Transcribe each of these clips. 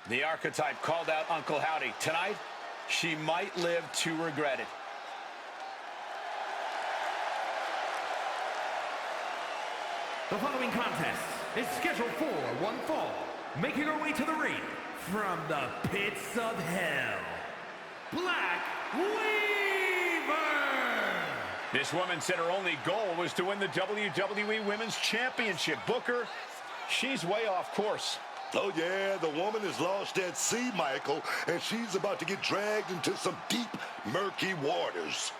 The archetype called out Uncle Howdy. Tonight, she might live to regret it. The following contest is scheduled for one fall, making her way to the ring from the pits of hell, Black Weaver! This woman said her only goal was to win the WWE Women's Championship. Booker, she's way off course. Oh, yeah, the woman is lost at sea, Michael, and she's about to get dragged into some deep, murky waters.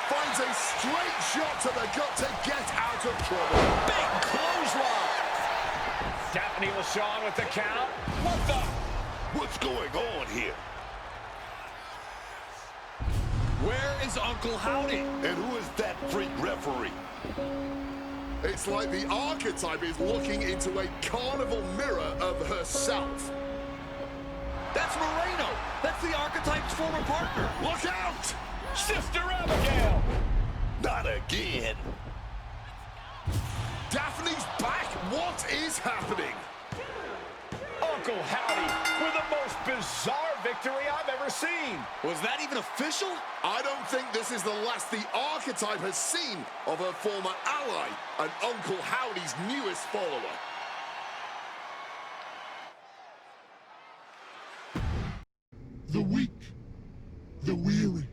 Finds a straight shot to the gut to get out of trouble. Big clothesline. Stephanie LaShawn with the count. What the? What's going on here? Where is Uncle Howdy? And who is that freak referee? It's like the archetype is looking into a carnival mirror of herself. That's Moreno. That's the archetype's former partner. Look out! Sister Abigail. Not again. Daphne's back. What is happening? Uncle Howdy with the most bizarre victory I've ever seen. Was that even official? I don't think this is the last the archetype has seen of her former ally and Uncle Howdy's newest follower. The weak, the weary,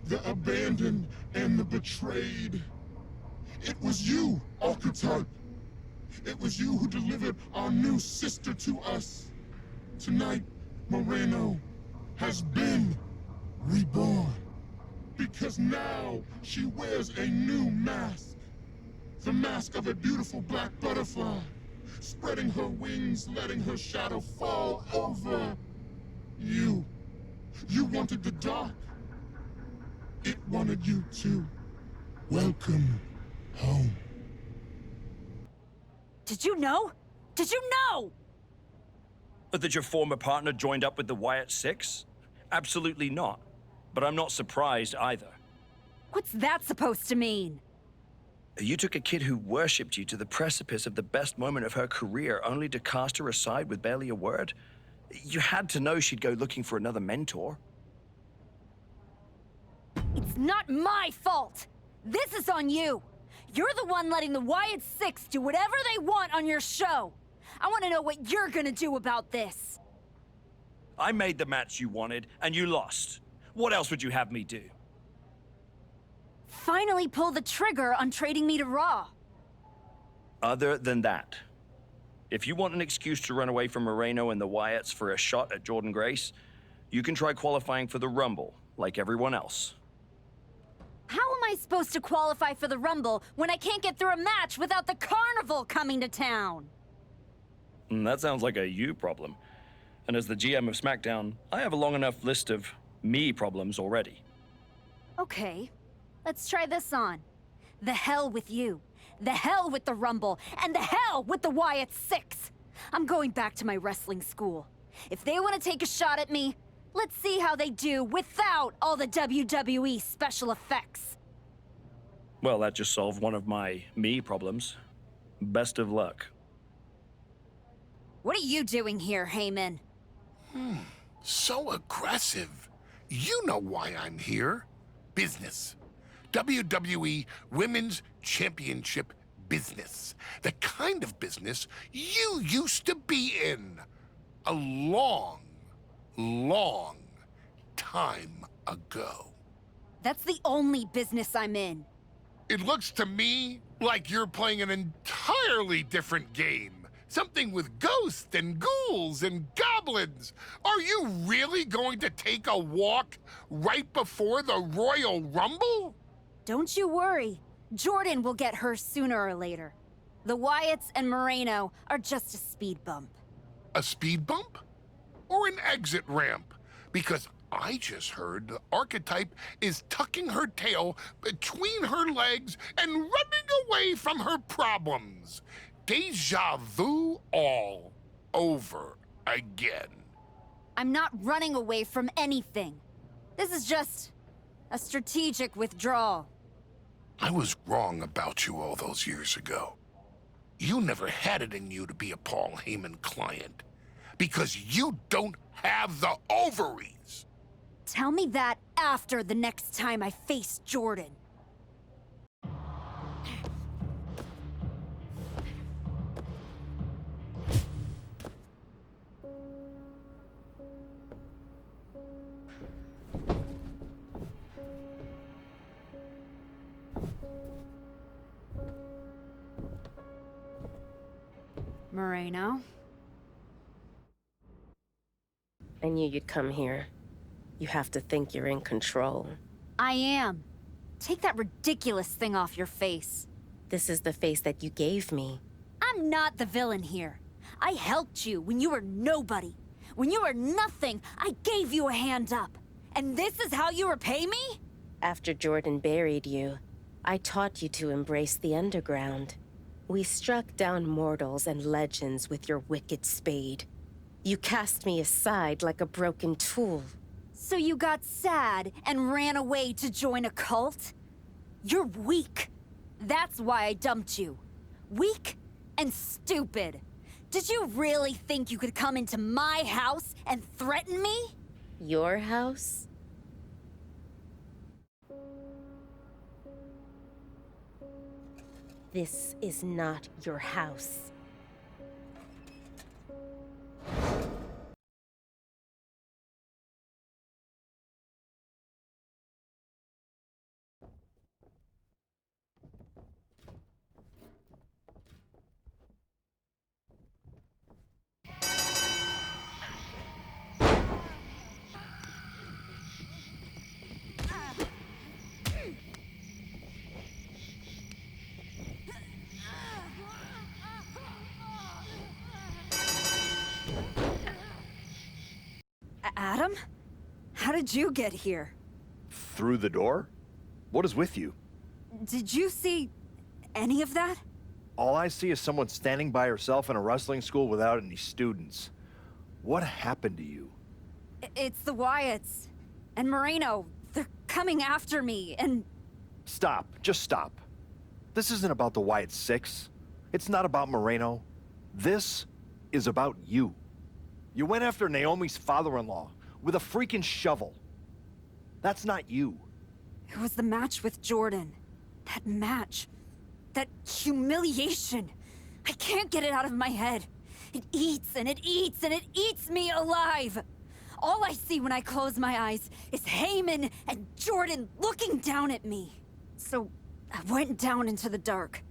the abandoned, and the betrayed. It was you, archetype. It was you who delivered our new sister to us. Tonight, Moreno has been reborn. Because now she wears a new mask. The mask of a beautiful black butterfly, spreading her wings, letting her shadow fall over you. You wanted the dark. It wanted you too. Welcome home. Did you know? Did you know? That your former partner joined up with the Wyatt Six? Absolutely not. But I'm not surprised either. What's that supposed to mean? You took a kid who worshipped you to the precipice of the best moment of her career, only to cast her aside with barely a word? You had to know she'd go looking for another mentor. It's not my fault. This is on you. You're the one letting the Wyatt Six do whatever they want on your show. I want to know what you're gonna do about this. I made the match you wanted, and you lost. What else would you have me do? Finally pull the trigger on trading me to Raw. Other than that, if you want an excuse to run away from Moreno and the Wyatts for a shot at Jordynne Grace, you can try qualifying for the Rumble, like everyone else. How am I supposed to qualify for the Rumble when I can't get through a match without the Carnival coming to town? That sounds like a you problem. And as the GM of SmackDown, I have a long enough list of me problems already. Okay, let's try this on. The hell with you. The hell with the Rumble. And the hell with the Wyatt Six. I'm going back to my wrestling school. If they want to take a shot at me, let's see how they do without all the WWE special effects. Well, that just solved one of my me problems. Best of luck. What are you doing here, Heyman? So aggressive. You know why I'm here. Business. WWE Women's Championship business. The kind of business you used to be in. A long time ago. That's the only business I'm in. It looks to me like you're playing an entirely different game. Something with ghosts and ghouls and goblins. Are you really going to take a walk right before the Royal Rumble? Don't you worry. Jordynne will get her sooner or later. The Wyatts and Moreno are just a speed bump. A speed bump? Or an exit ramp? Because I just heard the archetype is tucking her tail between her legs and running away from her problems. Deja vu all over again. I'm not running away from anything. This is just a strategic withdrawal. I was wrong about you all those years ago. You never had it in you to be a Paul Heyman client. Because you don't have the ovaries! Tell me that after the next time I face Jordan. Moreno? I knew you'd come here. You have to think you're in control. I am. Take that ridiculous thing off your face. This is the face that you gave me. I'm not the villain here. I helped you when you were nobody. When you were nothing, I gave you a hand up. And this is how you repay me? After Jordan buried you, I taught you to embrace the underground. We struck down mortals and legends with your wicked spade. You cast me aside like a broken tool. So you got sad and ran away to join a cult? You're weak. That's why I dumped you. Weak and stupid. Did you really think you could come into my house and threaten me? Your house? This is not your house. Adam? How did you get here? Through the door? What is with you? Did you see any of that? All I see is someone standing by herself in a wrestling school without any students. What happened to you? It's the Wyatts. And Moreno. They're coming after me, and... Stop. Just stop. This isn't about the Wyatt Six. It's not about Moreno. This is about you. You went after Naomi's father-in-law with a freaking shovel. That's not you. It was the match with Jordan. That match. That humiliation. I can't get it out of my head. It eats and it eats and it eats me alive. All I see when I close my eyes is Heyman and Jordan looking down at me. So I went down into the dark.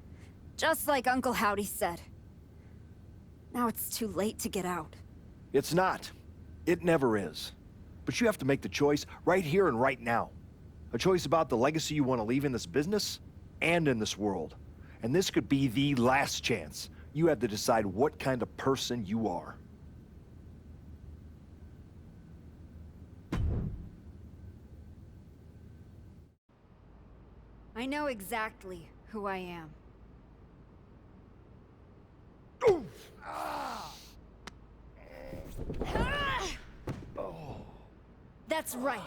Just like Uncle Howdy said. Now it's too late to get out. It's not. It never is. But you have to make the choice right here and right now. A choice about the legacy you want to leave in this business and in this world. And this could be the last chance. You have to decide what kind of person you are. I know exactly who I am. That's right.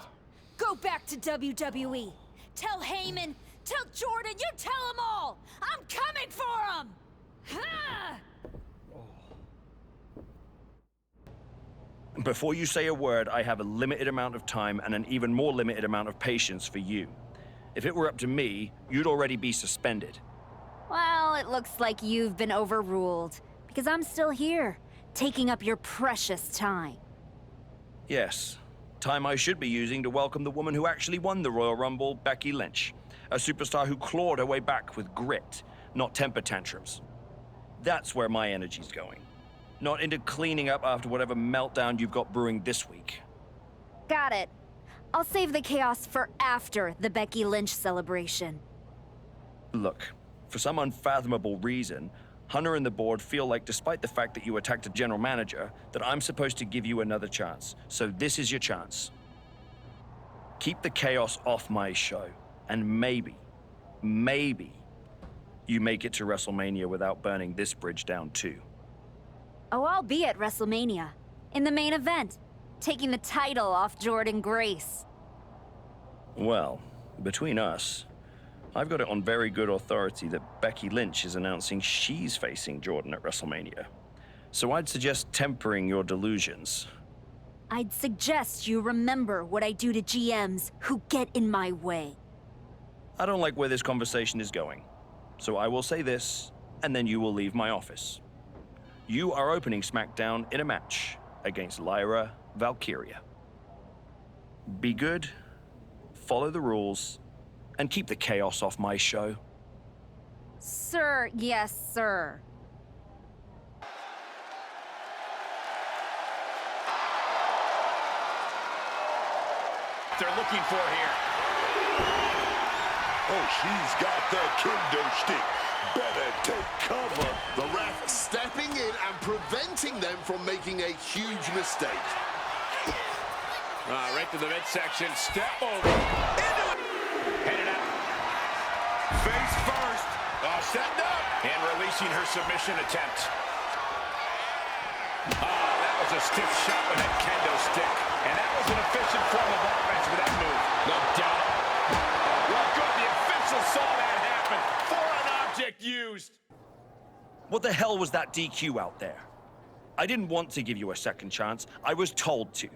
Go back to WWE. Tell Heyman, tell Jordan, you tell them all! I'm coming for them! Before you say a word, I have a limited amount of time and an even more limited amount of patience for you. If it were up to me, you'd already be suspended. Well, it looks like you've been overruled. Because I'm still here, taking up your precious time. Yes. Time I should be using to welcome the woman who actually won the Royal Rumble, Becky Lynch. A superstar who clawed her way back with grit, not temper tantrums. That's where my energy's going. Not into cleaning up after whatever meltdown you've got brewing this week. Got it. I'll save the chaos for after the Becky Lynch celebration. Look, for some unfathomable reason, Hunter and the board feel like despite the fact that you attacked a general manager, that I'm supposed to give you another chance. So this is your chance. Keep the chaos off my show, and maybe you make it to WrestleMania without burning this bridge down too. Oh, I'll be at WrestleMania. In the main event. Taking the title off Jordan Grace. Well, between us, I've got it on very good authority that Becky Lynch is announcing she's facing Jordan at WrestleMania. So I'd suggest tempering your delusions. I'd suggest you remember what I do to GMs who get in my way. I don't like where this conversation is going. So I will say this, and then you will leave my office. You are opening SmackDown in a match against Lyra Valkyria. Be good, follow the rules, and keep the chaos off my show. Sir, yes, sir. They're looking for here. Oh, she's got that kendo stick. Better take cover. The ref stepping in and preventing them from making a huge mistake. Right to the midsection. Step over. Into it. Headed out. Face first. Setting up. And releasing her submission attempt. That was a stiff shot with that kendo stick. And that was an efficient form of offense with that move. No doubt. Well, good. The official saw that happen. Foreign object used. What the hell was that DQ out there? I didn't want to give you a second chance. I was told to.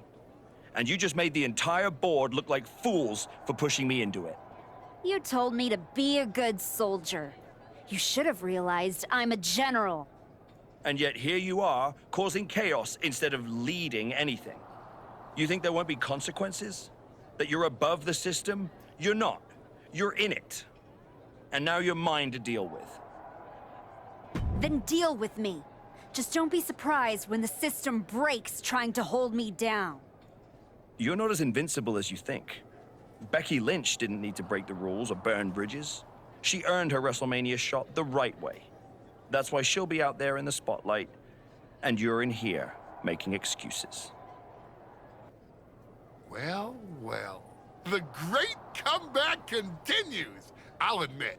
And you just made the entire board look like fools for pushing me into it. You told me to be a good soldier. You should have realized I'm a general. And yet here you are, causing chaos instead of leading anything. You think there won't be consequences? That you're above the system? You're not. You're in it. And now you're mine to deal with. Then deal with me. Just don't be surprised when the system breaks trying to hold me down. You're not as invincible as you think. Becky Lynch didn't need to break the rules or burn bridges. She earned her WrestleMania shot the right way. That's why she'll be out there in the spotlight, and you're in here making excuses. Well, well. The great comeback continues, I'll admit.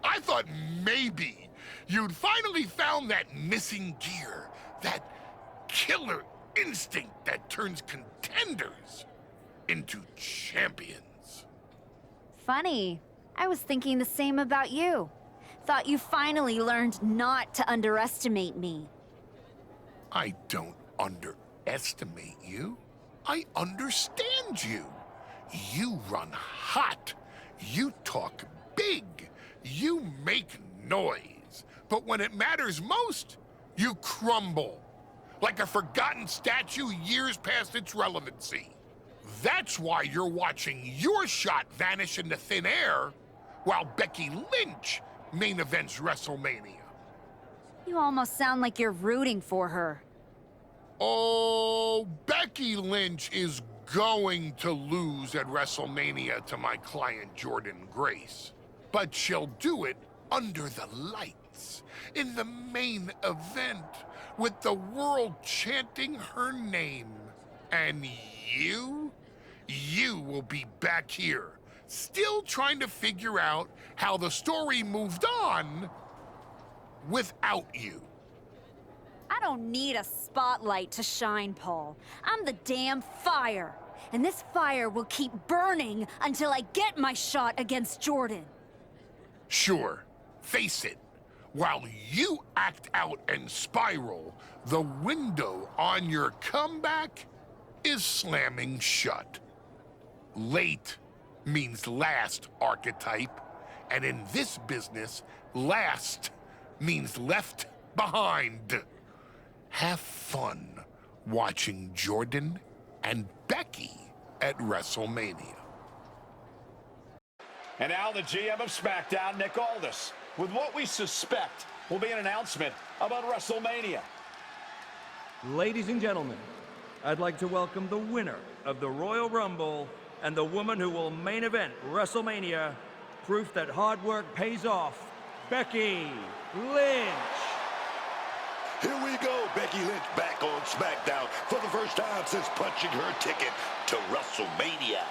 I thought maybe you'd finally found that missing gear, that killer instinct that turns contenders into champions. Funny. I was thinking the same about you. Thought you finally learned not to underestimate me. I don't underestimate you. I understand you. You run hot. You talk big. You make noise. But when it matters most, you crumble. Like a forgotten statue years past its relevancy. That's why you're watching your shot vanish into thin air while Becky Lynch main events WrestleMania. You almost sound like you're rooting for her. Oh, Becky Lynch is going to lose at WrestleMania to my client Jordan Grace. But she'll do it under the lights, in the main event, with the world chanting her name. And you will be back here, still trying to figure out how the story moved on without you. I don't need a spotlight to shine, Paul. I'm the damn fire. And this fire will keep burning until I get my shot against Jordan. Sure, face it. While you act out and spiral, the window on your comeback is slamming shut. Late means last, archetype. And in this business, last means left behind. Have fun watching Jordan and Becky at WrestleMania. And now the GM of SmackDown, Nick Aldis, with what we suspect will be an announcement about WrestleMania. Ladies and gentlemen, I'd like to welcome the winner of the Royal Rumble and the woman who will main event WrestleMania, proof that hard work pays off, Becky Lynch. Here we go, Becky Lynch back on SmackDown for the first time since punching her ticket to WrestleMania.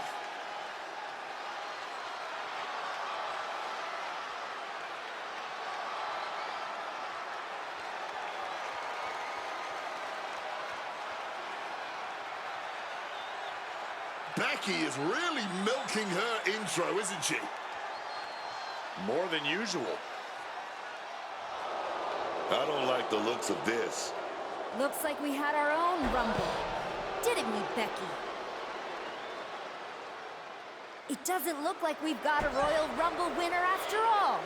Becky is really milking her intro, isn't she? More than usual. I don't like the looks of this. Looks like we had our own Rumble. Didn't we, Becky? It doesn't look like we've got a Royal Rumble winner after all.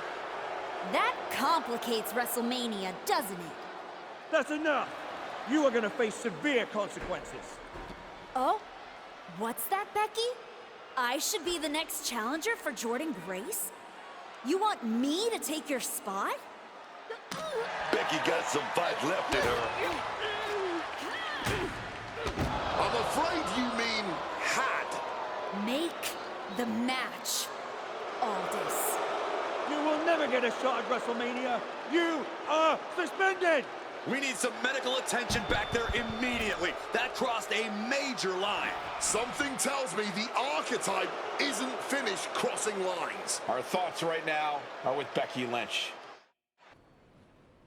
That complicates WrestleMania, doesn't it? That's enough. You are going to face severe consequences. Oh? What's that, Becky? I should be the next challenger for Jordynne Grace? You want me to take your spot? Becky got some fight left in her. I'm afraid you mean had. Make the match, Aldis. You will never get a shot at WrestleMania. You are suspended. We need some medical attention back there immediately. That crossed a major line. Something tells me the archetype isn't finished crossing lines. Our thoughts right now are with Becky Lynch.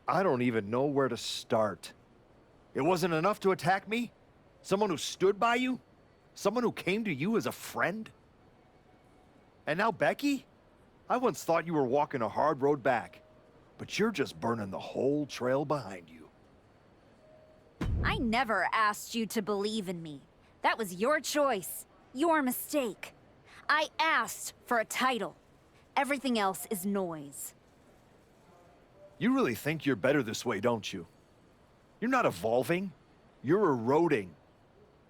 I don't even know where to start. It wasn't enough to attack me? Someone who stood by you? Someone who came to you as a friend? And now Becky? I once thought you were walking a hard road back, but you're just burning the whole trail behind you. I never asked you to believe in me. That was your choice, your mistake. I asked for a title. Everything else is noise. You really think you're better this way, don't you? You're not evolving. You're eroding.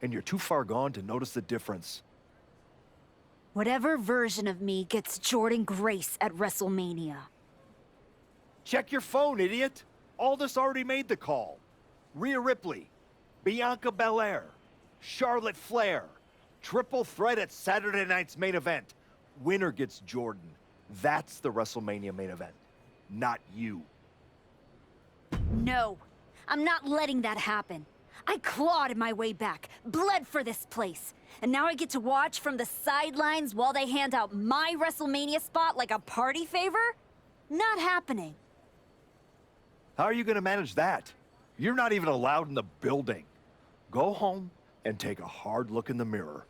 And you're too far gone to notice the difference. Whatever version of me gets Jordynne Grace at WrestleMania. Check your phone, idiot. Aldis already made the call. Rhea Ripley, Bianca Belair, Charlotte Flair. Triple threat at Saturday night's main event. Winner gets Jordynne. That's the WrestleMania main event, not you. No, I'm not letting that happen. I clawed my way back, bled for this place. And now I get to watch from the sidelines while they hand out my WrestleMania spot like a party favor? Not happening. How are you going to manage that? You're not even allowed in the building. Go home and take a hard look in the mirror.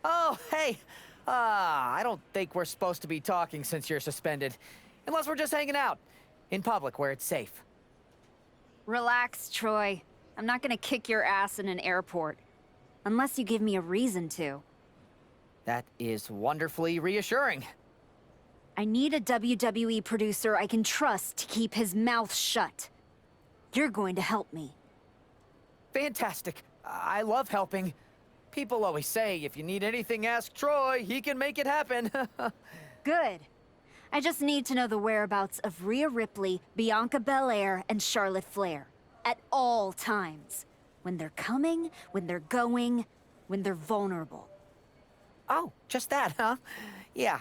Oh, hey. I don't think we're supposed to be talking since you're suspended. Unless we're just hanging out. In public, where it's safe. Relax, Troy. I'm not gonna kick your ass in an airport. Unless you give me a reason to. That is wonderfully reassuring. I need a WWE producer I can trust to keep his mouth shut. You're going to help me. Fantastic. I love helping. People always say, if you need anything, ask Troy. He can make it happen. Good. I just need to know the whereabouts of Rhea Ripley, Bianca Belair, and Charlotte Flair. At all times. When they're coming, when they're going, when they're vulnerable. Oh, just that, huh? Yeah.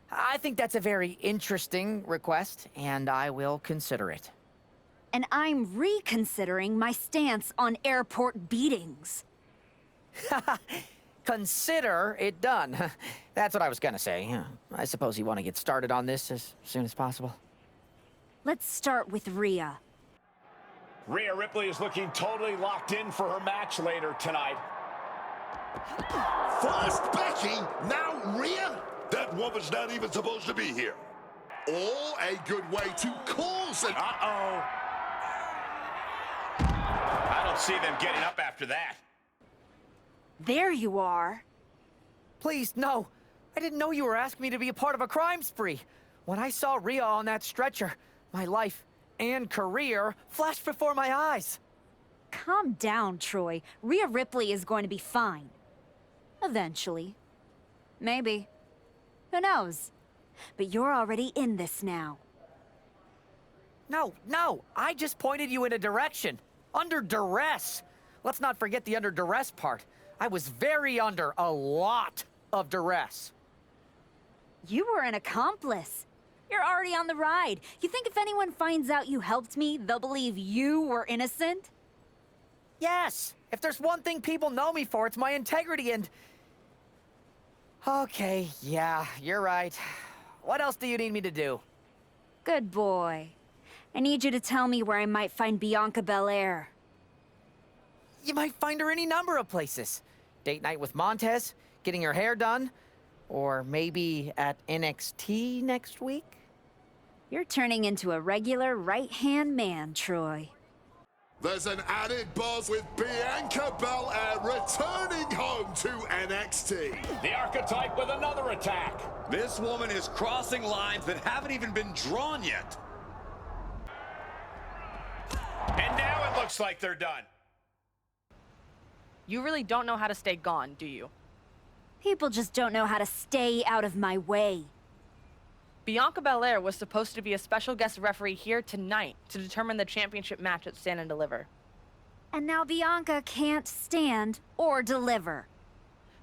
I think that's a very interesting request, and I will consider it. And I'm reconsidering my stance on airport beatings. Consider it done. That's what I was gonna say. I suppose you want to get started on this as soon as possible. Let's start with Rhea. Rhea Ripley is looking totally locked in for her match later tonight. First Becky, now Rhea? That woman's not even supposed to be here. Or a good way to cause an... Uh-oh. I don't see them getting up after that. There you are. Please, no. I didn't know you were asking me to be a part of a crime spree. When I saw Rhea on that stretcher, my life and career flashed before my eyes. Calm down, Troy. Rhea Ripley is going to be fine. Eventually. Maybe. Who knows? But you're already in this now. No. I just pointed you in a direction. Under duress. Let's not forget the under duress part. I was very under a lot of duress. You were an accomplice. You're already on the ride. You think if anyone finds out you helped me, they'll believe you were innocent? Yes. If there's one thing people know me for, it's my integrity and... Okay, yeah, you're right. What else do you need me to do? Good boy. I need you to tell me where I might find Bianca Belair. You might find her any number of places. Date night with Montez, getting her hair done, or maybe at NXT next week? You're turning into a regular right-hand man, Troy. There's an added buzz with Bianca Belair returning home to NXT. The Archetype with another attack. This woman is crossing lines that haven't even been drawn yet. And now it looks like they're done. You really don't know how to stay gone, do you? People just don't know how to stay out of my way. Bianca Belair was supposed to be a special guest referee here tonight to determine the championship match at Stand and Deliver. And now Bianca can't stand or deliver.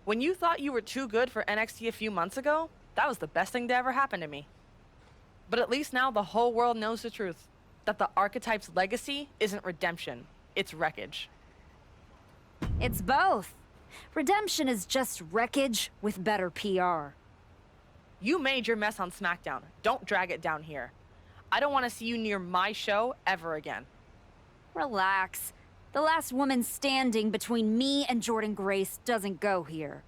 When you thought you were too good for NXT a few months ago, that was the best thing to ever happen to me. But at least now the whole world knows the truth, that the Archetype's legacy isn't redemption, it's wreckage. It's both. Redemption is just wreckage with better PR. You made your mess on SmackDown. Don't drag it down here. I don't want to see you near my show ever again. Relax. The last woman standing between me and Jordynne Grace doesn't go here.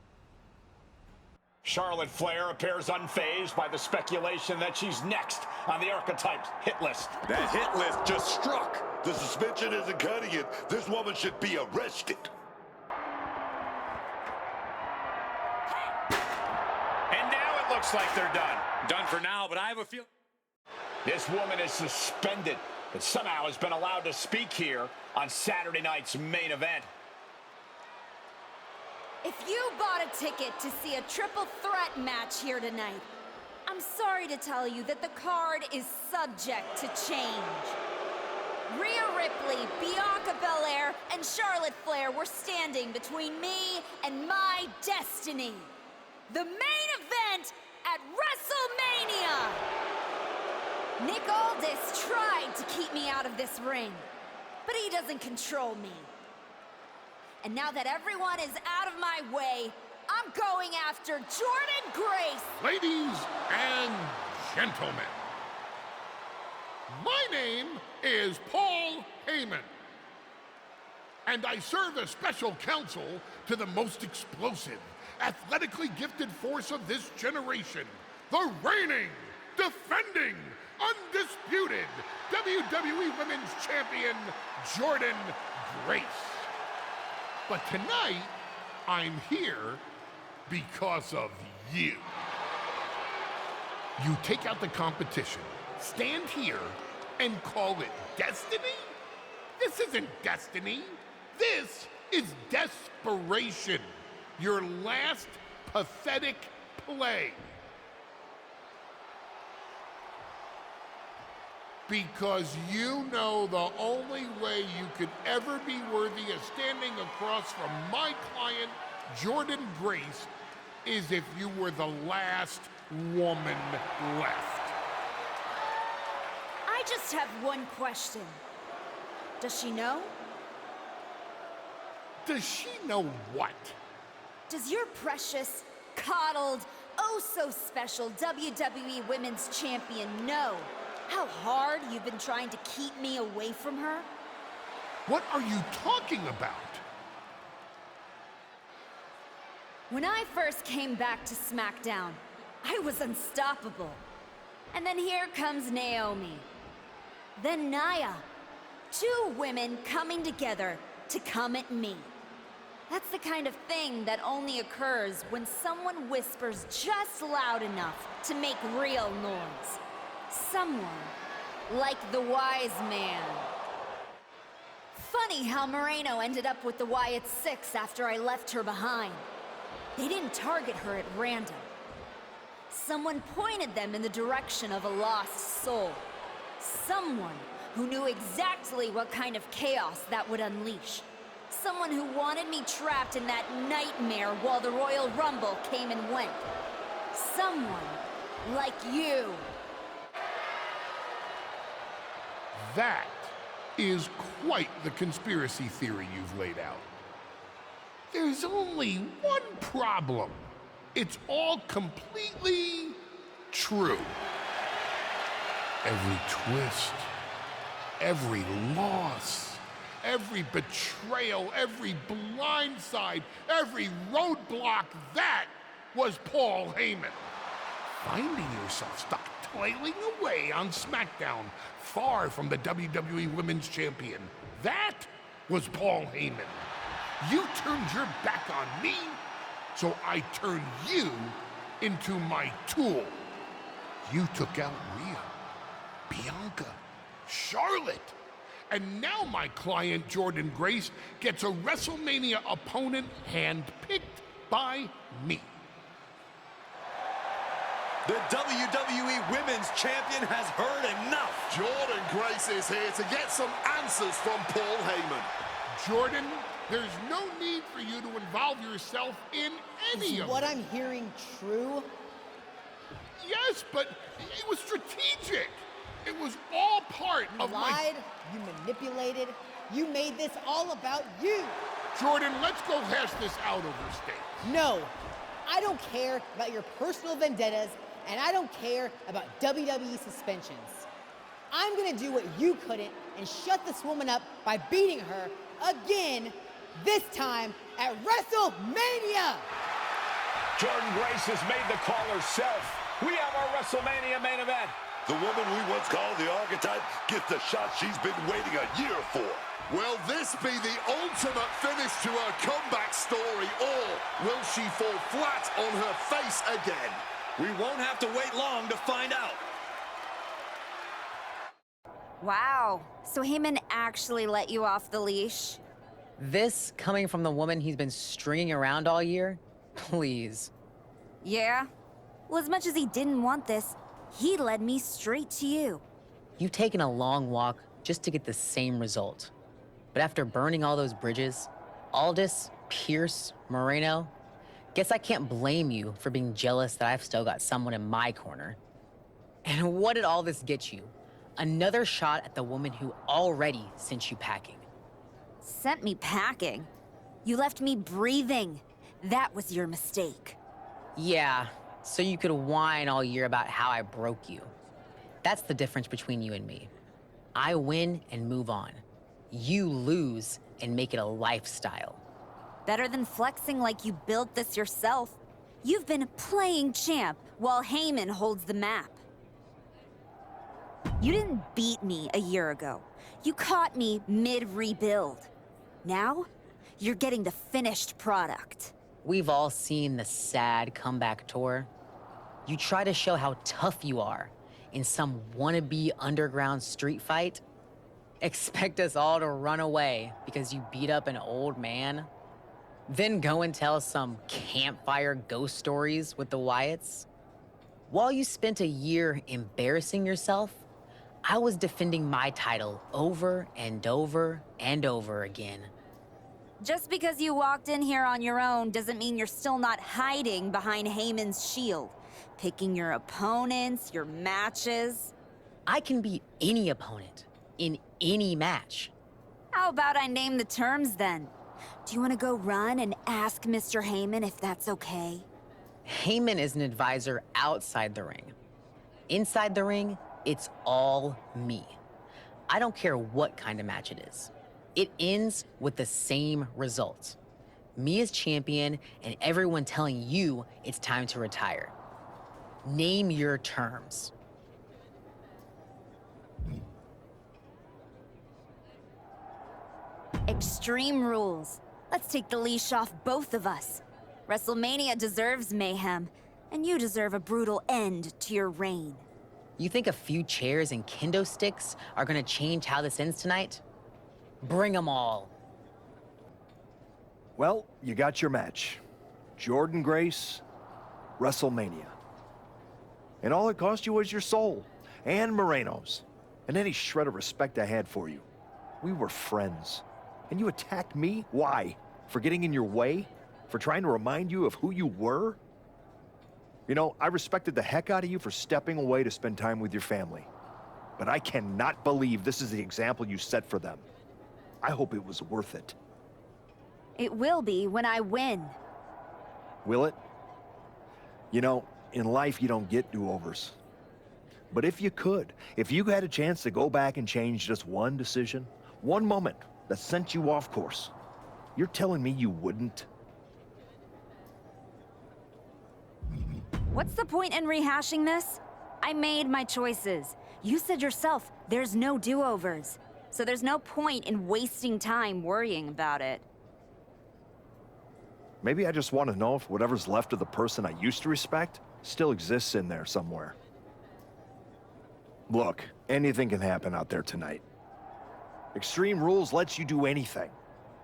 Charlotte Flair appears unfazed by the speculation that she's next on the Archetype's hit list. That hit list just struck. The suspension isn't cutting it. This woman should be arrested. And now it looks like they're done. Done for now, but I have a feeling. This woman is suspended, but somehow has been allowed to speak here on Saturday night's main event. If you bought a ticket to see a triple threat match here tonight, I'm sorry to tell you that the card is subject to change. Rhea Ripley, Bianca Belair, and Charlotte Flair were standing between me and my destiny. The main event at WrestleMania! Nick Aldis tried to keep me out of this ring, but he doesn't control me. And now that everyone is out of my way, I'm going after Jordynne Grace! Ladies and gentlemen, my name is Paul Heyman, and I serve as special counsel to the most explosive, athletically gifted force of this generation, the reigning, defending, undisputed WWE Women's Champion, Jordynne Grace. But tonight, I'm here because of you. You take out the competition, stand here, and call it destiny? This isn't destiny. This is desperation. Your last pathetic play. Because you know the only way you could ever be worthy of standing across from my client, Jordynne Grace, is if you were the last woman left. I just have one question. Does she know? Does she know what? Does your precious, coddled, oh-so-special WWE Women's Champion know how hard you've been trying to keep me away from her? What are you talking about? When I first came back to SmackDown, I was unstoppable. And then here comes Naomi. Then Nia. Two women coming together to come at me. That's the kind of thing that only occurs when someone whispers just loud enough to make real noise. Someone like the wise man. Funny how Moreno ended up with the Wyatt Six after I left her behind. They didn't target her at random. Someone pointed them in the direction of a lost soul. Someone who knew exactly what kind of chaos that would unleash. Someone who wanted me trapped in that nightmare while the Royal Rumble came and went. Someone like you. That is quite the conspiracy theory you've laid out. There's only one problem. It's all completely true. Every twist, every loss, every betrayal, every blindside, every roadblock, that was Paul Heyman. Finding yourself stuck toiling away on SmackDown, far from the WWE Women's Champion, that was Paul Heyman. You turned your back on me, so I turned you into my tool. You took out Rhea, Bianca, Charlotte, and now my client Jordan Grace gets a WrestleMania opponent handpicked by me. The WWE Women's Champion has heard enough. Jordan Grace is here to get some answers from Paul Heyman. Jordan, there's no need for you to involve yourself in any of what it. I'm hearing true? Yes, but it was strategic. It was all part of You lied, you manipulated, you made this all about you. Jordan, let's go hash this out over steak. No, I don't care about your personal vendettas, and I don't care about WWE suspensions. I'm gonna do what you couldn't and shut this woman up by beating her again, this time at WrestleMania! Jordan Grace has made the call herself. We have our WrestleMania main event. The woman we once called the Archetype gets the shot she's been waiting a year for. Will this be the ultimate finish to her comeback story, or will she fall flat on her face again? We won't have to wait long to find out. Wow, so Heyman actually let you off the leash? This coming from the woman he's been stringing around all year? Please. Yeah? Well, as much as he didn't want this, he led me straight to you. You've taken a long walk just to get the same result. But after burning all those bridges, Aldis, Pierce, Moreno, guess I can't blame you for being jealous that I've still got someone in my corner. And what did all this get you? Another shot at the woman who already sent you packing. Sent me packing? You left me breathing. That was your mistake. Yeah, so you could whine all year about how I broke you. That's the difference between you and me. I win and move on. You lose and make it a lifestyle. Better than flexing like you built this yourself. You've been playing champ while Heyman holds the map. You didn't beat me a year ago. You caught me mid-rebuild. Now, you're getting the finished product. We've all seen the sad comeback tour. You try to show how tough you are in some wannabe underground street fight. Expect us all to run away because you beat up an old man? Then go and tell some campfire ghost stories with the Wyatts? While you spent a year embarrassing yourself, I was defending my title over and over and over again. Just because you walked in here on your own doesn't mean you're still not hiding behind Heyman's shield, picking your opponents, your matches. I can beat any opponent in any match. How about I name the terms then? Do you want to go run and ask Mr. Heyman if that's okay? Heyman is an advisor outside the ring. Inside the ring, it's all me. I don't care what kind of match it is. It ends with the same results. Me as champion and everyone telling you it's time to retire. Name your terms. Extreme rules. Let's take the leash off both of us. WrestleMania deserves mayhem, and you deserve a brutal end to your reign. You think a few chairs and kendo sticks are gonna change how this ends tonight? Bring them all. Well, you got your match. Jordan Grace, WrestleMania. And all it cost you was your soul, and Moreno's, and any shred of respect I had for you. We were friends. And you attacked me? Why? For getting in your way? For trying to remind you of who you were? You know, I respected the heck out of you for stepping away to spend time with your family. But I cannot believe this is the example you set for them. I hope it was worth it. It will be when I win. Will it? You know, in life you don't get do-overs. But if you could, if you had a chance to go back and change just one decision, one moment, that sent you off course. You're telling me you wouldn't? What's the point in rehashing this? I made my choices. You said yourself, there's no do-overs. So there's no point in wasting time worrying about it. Maybe I just want to know if whatever's left of the person I used to respect still exists in there somewhere. Look, anything can happen out there tonight. Extreme Rules lets you do anything.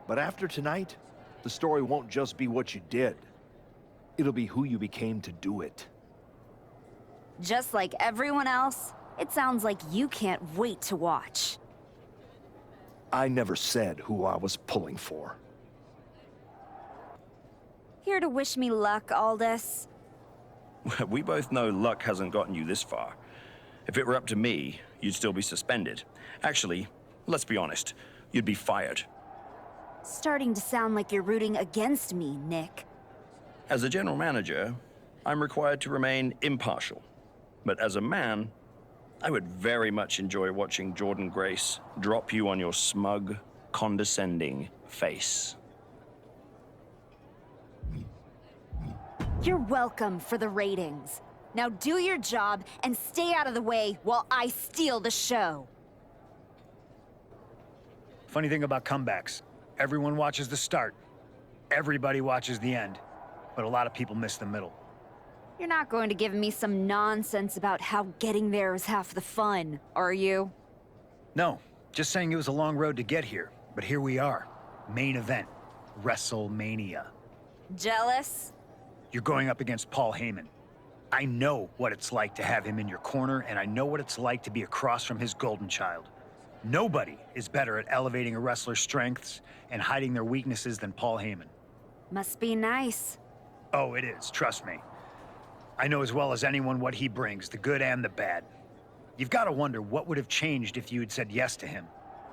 But after tonight, the story won't just be what you did. It'll be who you became to do it. Just like everyone else, it sounds like you can't wait to watch. I never said who I was pulling for. Here to wish me luck, Aldous? We both know luck hasn't gotten you this far. If it were up to me, you'd still be suspended. Actually, let's be honest, you'd be fired. Starting to sound like you're rooting against me, Nick. As a general manager, I'm required to remain impartial. But as a man, I would very much enjoy watching Jordan Grace drop you on your smug, condescending face. You're welcome for the ratings. Now do your job and stay out of the way while I steal the show. Funny thing about comebacks, everyone watches the start. Everybody watches the end. But a lot of people miss the middle. You're not going to give me some nonsense about how getting there is half the fun, are you? No, just saying it was a long road to get here. But here we are. Main event. WrestleMania. Jealous? You're going up against Paul Heyman. I know what it's like to have him in your corner, and I know what it's like to be across from his golden child. Nobody is better at elevating a wrestler's strengths and hiding their weaknesses than Paul Heyman. Must be nice. Oh, it is, trust me. I know as well as anyone what he brings, the good and the bad. You've got to wonder what would have changed if you had said yes to him.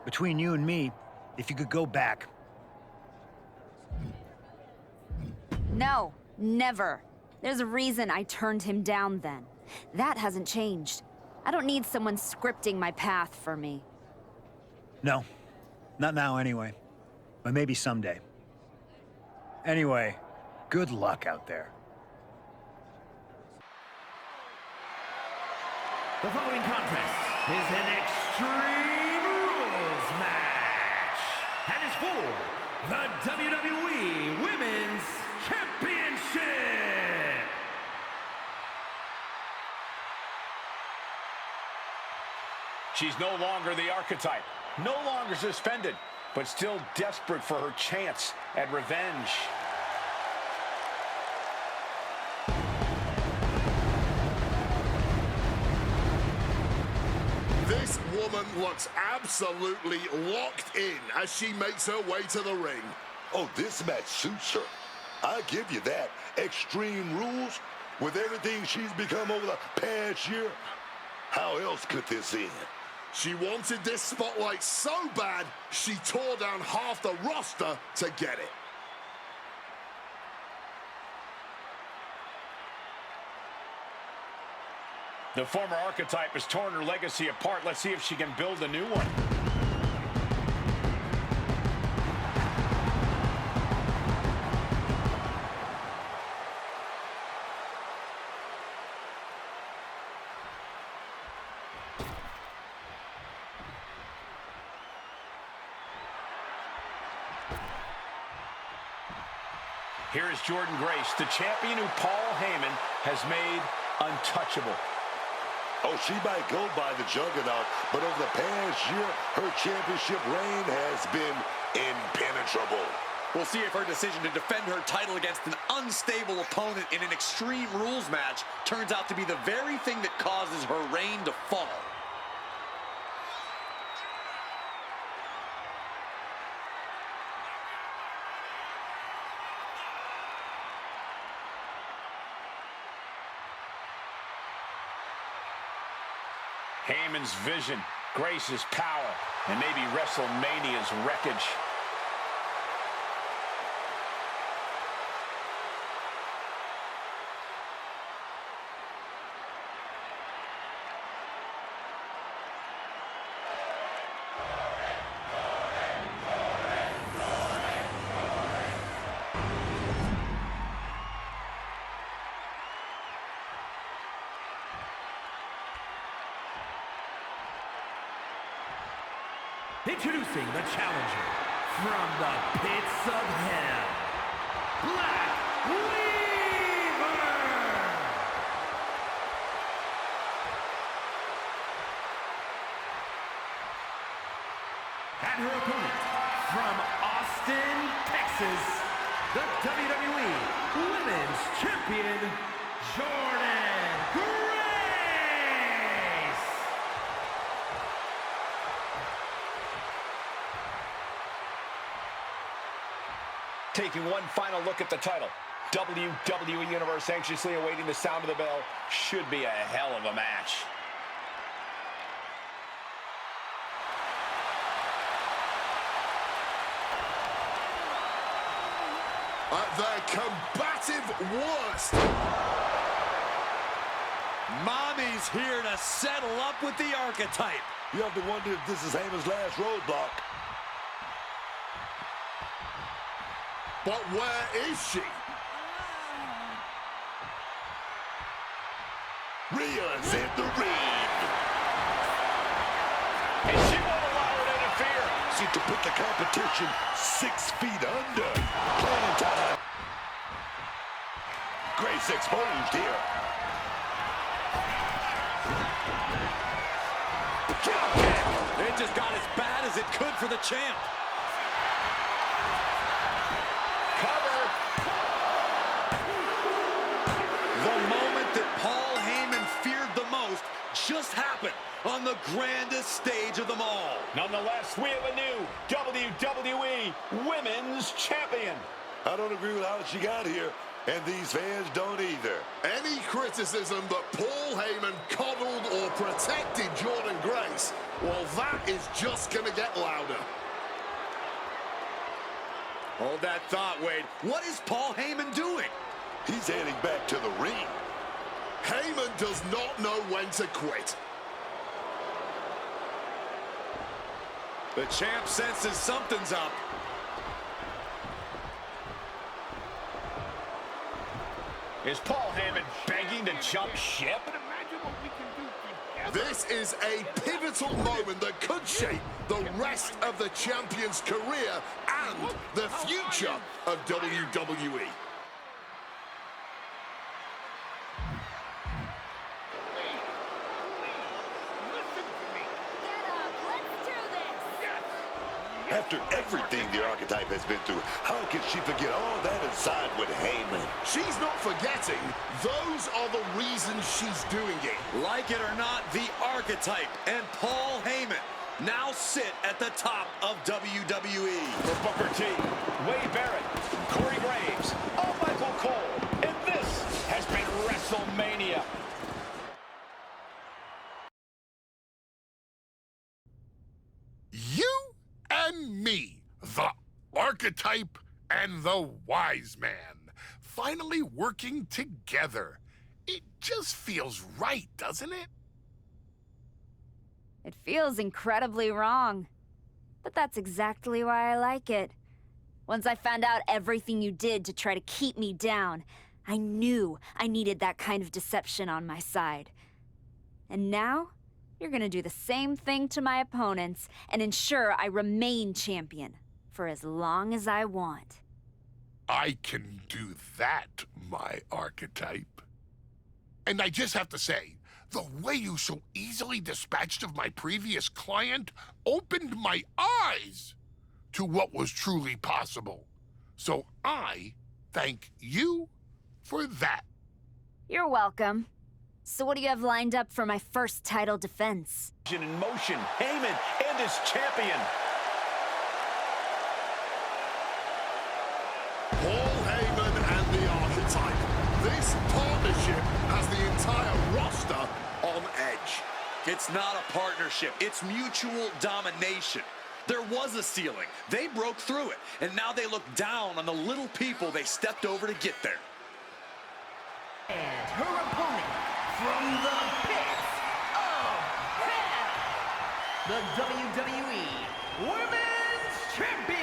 Between you and me, if you could go back. No, never. There's a reason I turned him down then. That hasn't changed. I don't need someone scripting my path for me. No, not now anyway. But maybe someday. Anyway, good luck out there. The following contest is an Extreme Rules match and is for the WWE Women's Championship. She's no longer the archetype, no longer suspended, but still desperate for her chance at revenge. This woman looks absolutely locked in as she makes her way to the ring. Oh, this match suits her. I give you that. Extreme Rules, with everything she's become over the past year, how else could this end? She wanted this spotlight so bad, she tore down half the roster to get it. The former archetype has torn her legacy apart. Let's see if she can build a new one. Here is Jordan Grace, the champion who Paul Heyman has made untouchable. Oh, she might go by the juggernaut, but over the past year, her championship reign has been impenetrable. We'll see if her decision to defend her title against an unstable opponent in an Extreme Rules match turns out to be the very thing that causes her reign to fall. Heyman's vision, Grace's power, and maybe WrestleMania's wreckage. Introducing the challenger from the pits of hell, Black Weaver! And her opponent from Austin, Texas, the WWE Women's Champion, Jordan Grace! Taking one final look at the title. WWE Universe anxiously awaiting the sound of the bell. Should be a hell of a match. At their combative worst. Mommy's here to settle up with the archetype. You have to wonder if this is Heyman's last roadblock. But where is she? Rhea's in the ring. And she won't allow her to interfere. Seems to put the competition 6 feet under. Playing time. Grace exposed here. Drop kick. It just got as bad as it could for the champ. Cover. The moment that Paul Heyman feared the most just happened on the grandest stage of them all. Nonetheless, we have a new WWE Women's Champion. I don't agree with how she got here, and these fans don't either. Any criticism that Paul Heyman coddled or protected Jordan Grace, well, that is just going to get louder. Hold that thought, Wade. What is Paul Heyman doing? He's heading back to the ring. Heyman does not know when to quit. The champ senses something's up. Is Paul Heyman begging to jump ship? This is a pivotal moment that could shape the rest of the champion's career and the future of WWE. After everything the archetype has been through, how can she forget all that and side with Heyman? She's not forgetting. Those are the reasons she's doing it. Like it or not, the archetype and Paul Heyman now sit at the top of WWE. For Booker T, Wade Barrett, Corey Graves, Michael Cole, and this has been WrestleMania. You and me, the archetype and the wise man, finally working together. It just feels right, doesn't it? It feels incredibly wrong. But that's exactly why I like it. Once I found out everything you did to try to keep me down, I knew I needed that kind of deception on my side. And now, you're gonna do the same thing to my opponents and ensure I remain champion for as long as I want. I can do that, my archetype. And I just have to say, the way you so easily dispatched of my previous client opened my eyes to what was truly possible. So I thank you for that. You're welcome. So what do you have lined up for my first title defense? In motion, Heyman and his champion. Paul Heyman and the archetype. This partnership has the entire roster on edge. It's not a partnership. It's mutual domination. There was a ceiling. They broke through it. And now they look down on the little people they stepped over to get there. And her opponent from the pits of hell, the WWE Women's Champion,